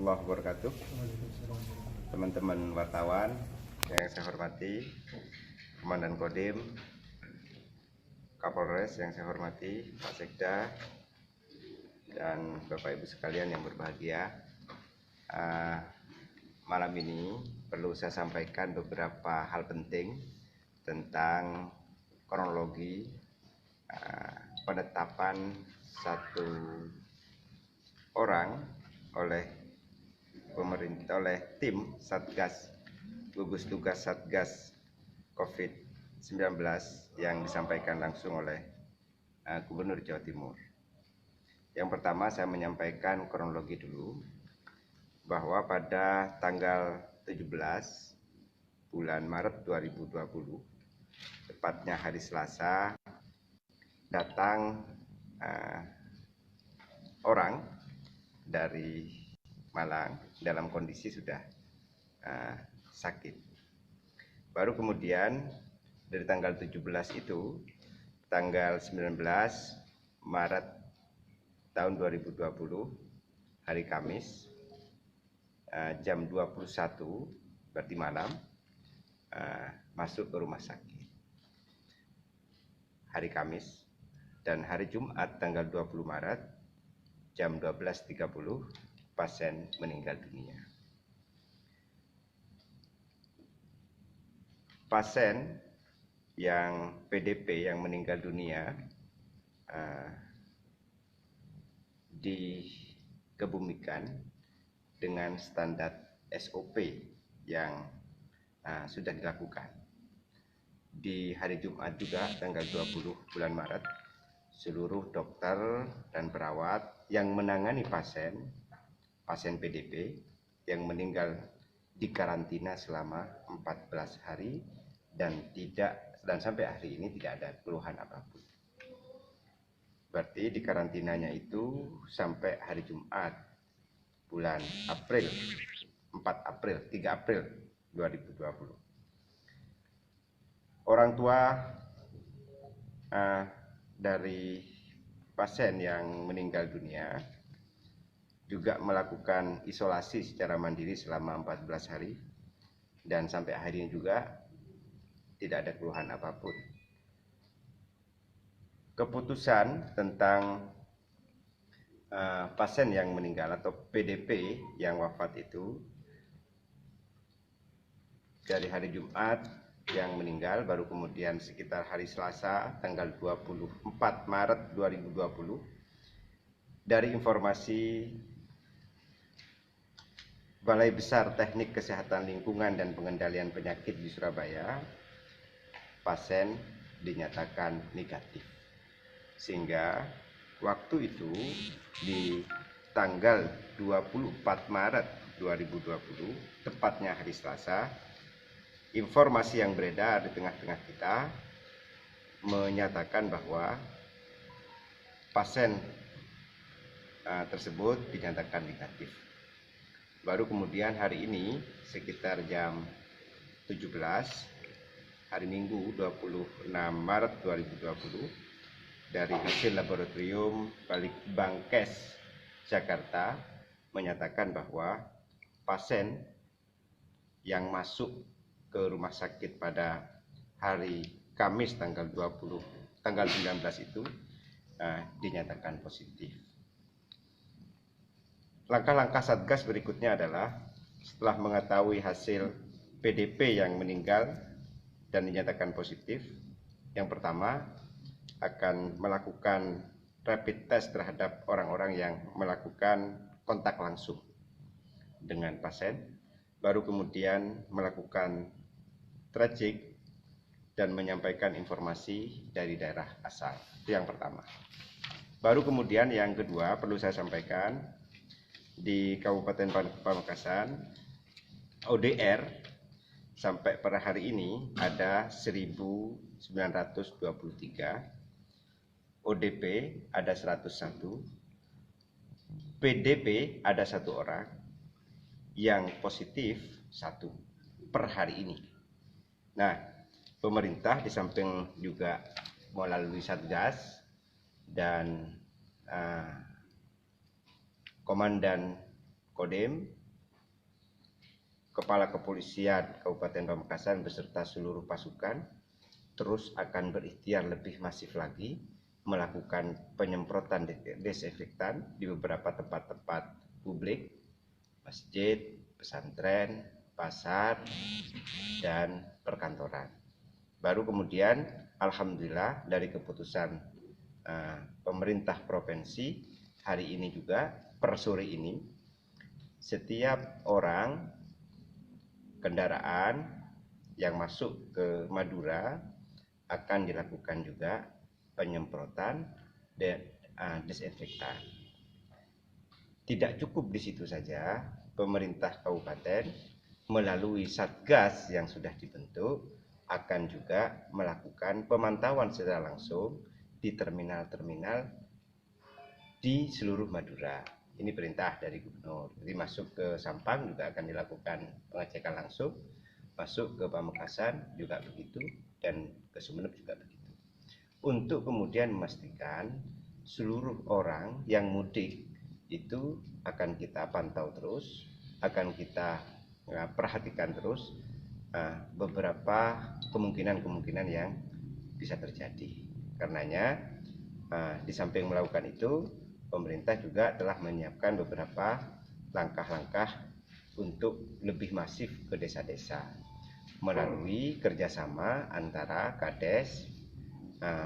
warahmatullahi wabarakatuh. Teman-teman wartawan yang saya hormati, Komandan Kodim, Kapolres yang saya hormati, Pak Sekda, dan Bapak Ibu sekalian yang berbahagia. Malam ini perlu saya sampaikan beberapa hal penting tentang kronologi penetapan satu orang oleh pemerintah, oleh tim Satgas gugus tugas Satgas COVID-19 yang disampaikan langsung oleh Gubernur Jawa Timur. Yang pertama, saya menyampaikan kronologi dulu bahwa pada tanggal 17 bulan Maret 2020, tepatnya hari Selasa, datang orang dari Malang dalam kondisi sudah sakit. Baru kemudian dari tanggal 17 itu, tanggal 19 Maret tahun 2020, hari Kamis, jam 21, berarti malam, masuk ke rumah sakit. Hari Kamis. Dan hari Jumat tanggal 20 Maret jam 12.30 pasien meninggal dunia. Pasien yang PDP yang meninggal dunia dikebumikan dengan standar SOP yang sudah dilakukan. Di hari Jumat juga tanggal 20 bulan Maret, seluruh dokter dan perawat yang menangani pasien PDP yang meninggal dikarantina selama 14 hari dan sampai hari ini tidak ada keluhan apapun. Berarti dikarantinanya itu sampai hari Jumat bulan April, 3 April 2020. Orang tua dari pasien yang meninggal dunia juga melakukan isolasi secara mandiri selama 14 hari dan sampai hari ini juga tidak ada keluhan apapun. Keputusan tentang pasien yang meninggal atau PDP yang wafat itu dari hari Jumat yang meninggal, baru kemudian sekitar hari Selasa tanggal 24 Maret 2020, dari informasi Balai Besar Teknik Kesehatan Lingkungan dan Pengendalian Penyakit di Surabaya, pasien dinyatakan negatif. Sehingga waktu itu di tanggal 24 Maret 2020, tepatnya hari Selasa, informasi yang beredar di tengah-tengah kita menyatakan bahwa pasien tersebut dinyatakan negatif. Baru kemudian hari ini sekitar jam 17, hari Minggu 26 Maret 2020, dari hasil laboratorium Balitbangkes Jakarta menyatakan bahwa pasien yang masuk ke rumah sakit pada hari Kamis tanggal 19 itu dinyatakan positif. Langkah-langkah Satgas berikutnya adalah setelah mengetahui hasil PDP yang meninggal dan dinyatakan positif, yang pertama akan melakukan rapid test terhadap orang-orang yang melakukan kontak langsung dengan pasien, baru kemudian melakukan tracing dan menyampaikan informasi dari daerah asal. Itu yang pertama. Baru kemudian yang kedua perlu saya sampaikan, di Kabupaten Pamekasan ODR sampai pada hari ini ada 1923, ODP ada 101, PDP ada 1 orang, yang positif 1 per hari ini. Nah, pemerintah di samping juga melalui Satgas dan Komandan Kodim, Kepala Kepolisian Kabupaten Pamekasan beserta seluruh pasukan terus akan berikhtiar lebih masif lagi melakukan penyemprotan desinfektan di beberapa tempat-tempat publik, masjid, pesantren, pasar, dan perkantoran. Baru kemudian alhamdulillah dari keputusan pemerintah provinsi hari ini juga per sore ini setiap orang kendaraan yang masuk ke Madura akan dilakukan juga penyemprotan dan desinfektan. Tidak cukup di situ saja, pemerintah kabupaten melalui Satgas yang sudah dibentuk akan juga melakukan pemantauan secara langsung di terminal-terminal di seluruh Madura. Ini perintah dari gubernur. Jadi masuk ke Sampang juga akan dilakukan pengecekan langsung, masuk ke Pamekasan juga begitu, dan ke Sumeneb juga begitu. Untuk kemudian memastikan seluruh orang yang mudik itu akan kita pantau terus, akan kita perhatikan terus beberapa kemungkinan-kemungkinan yang bisa terjadi. Karenanya di samping melakukan itu, pemerintah juga telah menyiapkan beberapa langkah-langkah untuk lebih masif ke desa-desa melalui kerjasama antara Kades,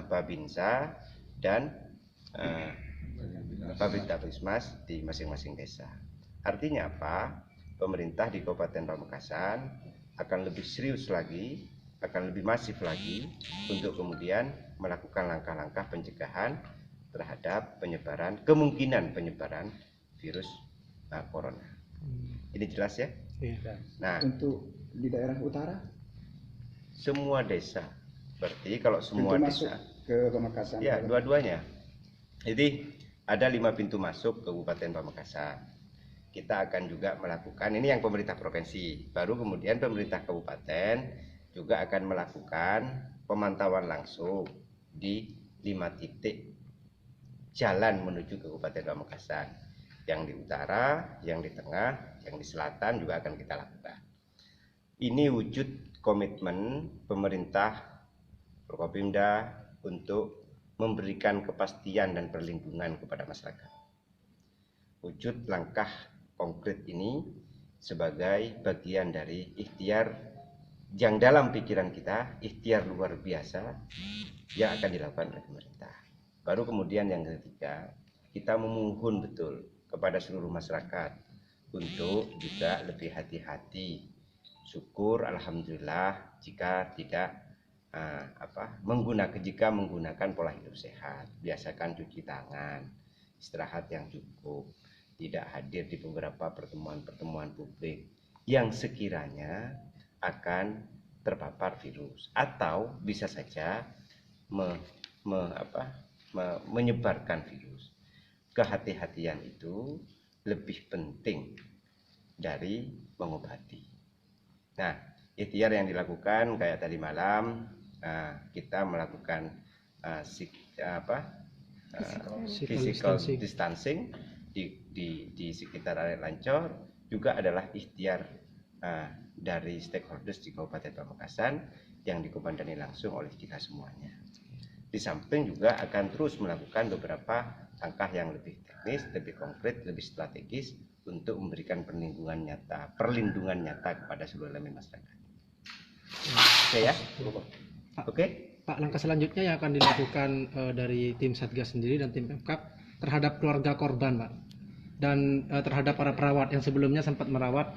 Babinsa, dan Babintablismas di masing-masing desa. Artinya apa? Pemerintah di Kabupaten Pamekasan akan lebih serius lagi, akan lebih masif lagi untuk kemudian melakukan langkah-langkah pencegahan terhadap kemungkinan penyebaran virus corona. Ini jelas ya? Iya. Nah, untuk di daerah utara, semua desa. Berarti kalau semua masuk desa ke Pamekasan. ya, dua-duanya. Jadi ada 5 pintu masuk ke Kabupaten Pamekasan. Kita akan juga melakukan, ini yang pemerintah provinsi. Baru kemudian pemerintah kabupaten juga akan melakukan pemantauan langsung di 5 titik jalan menuju ke Kabupaten Pamekasan. Yang di utara, yang di tengah, yang di selatan juga akan kita lakukan. Ini wujud komitmen pemerintah Forkopimda untuk memberikan kepastian dan perlindungan kepada masyarakat. Wujud langkah konkret ini sebagai bagian dari ikhtiar yang dalam pikiran kita, ikhtiar luar biasa yang akan dilakukan oleh pemerintah. Baru kemudian yang ketiga, kita memohon betul kepada seluruh masyarakat untuk juga lebih hati-hati. Syukur alhamdulillah jika tidak menggunakan pola hidup sehat, biasakan cuci tangan, istirahat yang cukup, tidak hadir di beberapa pertemuan-pertemuan publik yang sekiranya akan terpapar virus atau bisa saja menyebarkan virus. Kehati-hatian itu lebih penting dari mengobati. Nah, ikhtiar yang dilakukan kayak tadi malam kita melakukan physical distancing di sekitar area Lancor juga adalah ikhtiar dari stakeholders di Kabupaten Pamekasan yang dikomandani langsung oleh kita semuanya. Di samping juga akan terus melakukan beberapa langkah yang lebih teknis, lebih konkret, lebih strategis untuk memberikan perlindungan nyata kepada seluruh elemen masyarakat. Oke ya? Oke? Pak, langkah selanjutnya yang akan dilakukan dari tim Satgas sendiri dan tim Pemkab terhadap keluarga korban, Pak, dan terhadap para perawat yang sebelumnya sempat merawat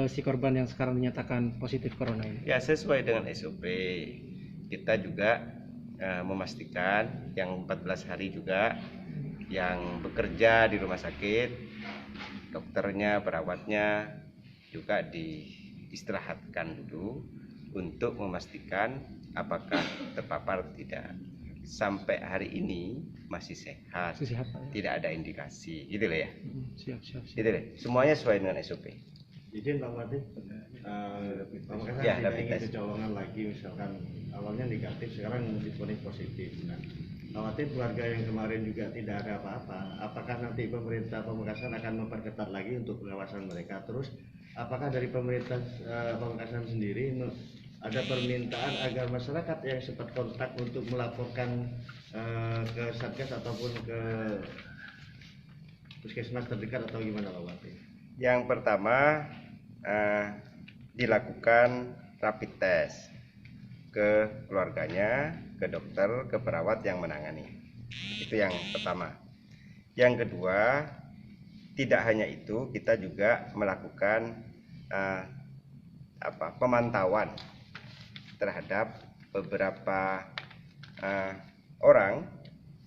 si korban yang sekarang dinyatakan positif corona ini. Ya, sesuai dengan SOP, kita juga memastikan yang 14 hari juga yang bekerja di rumah sakit, dokternya, perawatnya juga diistirahatkan dulu untuk memastikan apakah terpapar atau tidak. Sampai hari ini masih sehat, Pak, ya? Tidak ada indikasi, gitu loh ya. Siap. Gitu loh. Semuanya sesuai dengan SOP. Izin Pak Martin, Pamekasan Ya, tidak ingin tes. kecolongan lagi, misalkan awalnya negatif, sekarang diponis positif. Nah, khawatir keluarga yang kemarin juga tidak ada apa-apa. Apakah nanti pemerintah Pamekasan akan memperketat lagi untuk pengawasan mereka? Terus apakah dari pemerintah Pamekasan sendiri ada permintaan agar masyarakat yang sempat kontak untuk melaporkan ke Satgas ataupun ke puskesmas terdekat atau gimana Pak Bupati? Yang pertama dilakukan rapid test ke keluarganya, ke dokter, ke perawat yang menangani. Itu yang pertama. Yang kedua, tidak hanya itu, kita juga melakukan pemantauan terhadap beberapa orang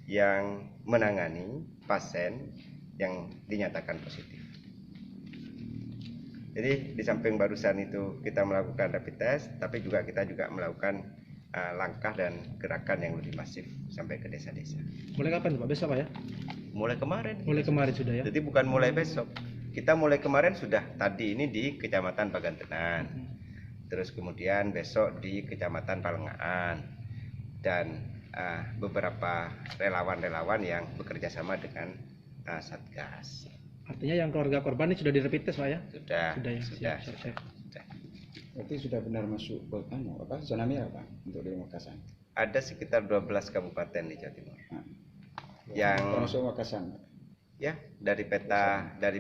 yang menangani pasien yang dinyatakan positif. Jadi di samping barusan itu kita melakukan rapid test, tapi juga kita melakukan langkah dan gerakan yang lebih masif sampai ke desa-desa. Mulai kapan Pak? Besok Pak ya? Mulai kemarin. Mulai kemarin sudah ya? Jadi bukan mulai besok. Kita mulai kemarin sudah tadi ini di Kecamatan Pagantenan. Terus kemudian besok di Kecamatan Palengaan. Dan beberapa relawan-relawan yang bekerja sama dengan Satgas. Artinya yang keluarga korban ini sudah di rapid test Pak ya? Sudah ya? Siap. Berarti sudah benar masuk ke zona merah Pak untuk di Makassar. Ada sekitar 12 kabupaten di Jawa Timur. Nah, Yang termasuk Makassar. ya dari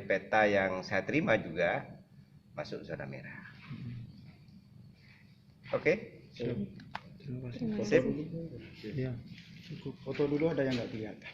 peta yang saya terima juga masuk zona merah. Oke. Terima kasih. Sip. Ya. Foto dulu ada yang nggak kelihatan.